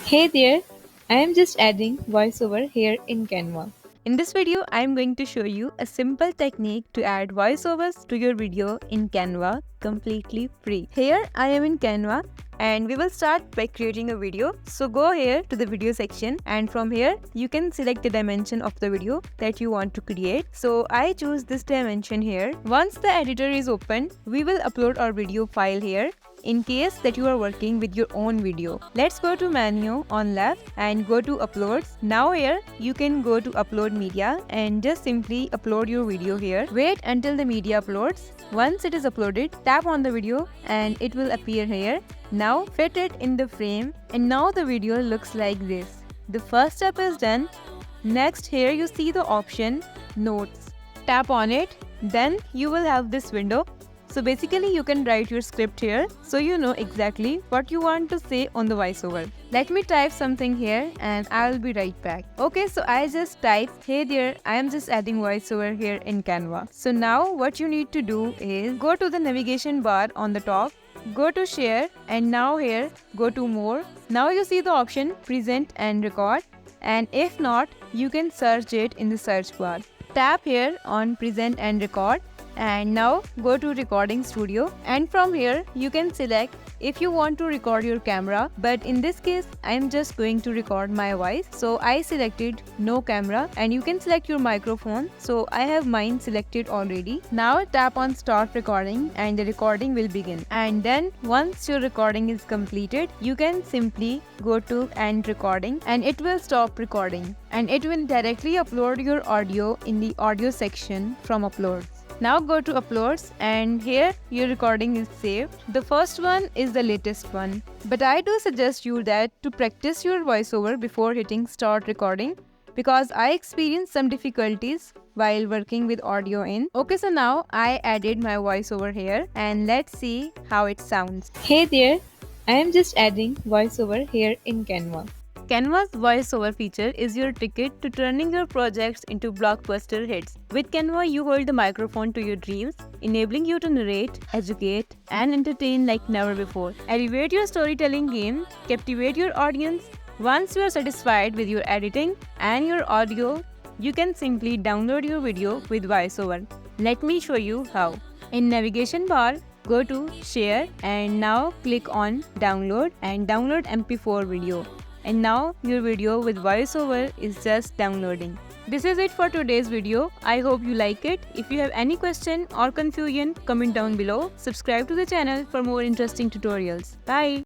Hey there, I am just adding voiceover here in Canva. In this video, I am going to show you a simple technique to add voiceovers to your video in Canva completely free. Here I am in Canva and we will start by creating a video. So go here to the video section and from here you can select the dimension of the video that you want to create. So I choose this dimension here. Once the editor is open, we will upload our video file here in case that you are working with your own video. Let's go to menu on left and go to uploads. Now here you can go to upload media and just simply upload your video here. Wait until the media uploads. Once it is uploaded, tap on the video and it will appear here. Now fit it in the frame and now the video looks like this. The first step is done. Next here you see the option notes. Tap on it. Then you will have this window. So basically you can write your script here so you know exactly what you want to say on the voiceover. Let me type something here and I'll be right back. Okay, so I just typed, hey there, I am just adding voiceover here in Canva. So now what you need to do is go to the navigation bar on the top, go to share and now here go to more. Now you see the option present and record, and if not, you can search it in the search bar. Tap here on present and record. And now go to recording studio and from here you can select if you want to record your camera, but in this case I am just going to record my voice, so I selected no camera, and you can select your microphone, so I have mine selected already. Now tap on start recording and the recording will begin, and then once your recording is completed you can simply go to end recording and it will stop recording and it will directly upload your audio in the audio section from uploads. Now go to uploads and here your recording is saved. The first one is the latest one. But I do suggest you that to practice your voiceover before hitting start recording, because I experienced some difficulties while working with audio in. Okay, so now I added my voiceover here and let's see how it sounds. Hey there, I am just adding voiceover here in Canva. Canva's voiceover feature is your ticket to turning your projects into blockbuster hits. With Canva, you hold the microphone to your dreams, enabling you to narrate, educate, and entertain like never before. Elevate your storytelling game, captivate your audience. Once you are satisfied with your editing and your audio, you can simply download your video with voiceover. Let me show you how. In navigation bar, go to share and now click on download and download MP4 video. And now your video with voiceover is just downloading. This is it for today's video. I hope you like it. If you have any question or confusion, comment down below. Subscribe to the channel for more interesting tutorials. Bye.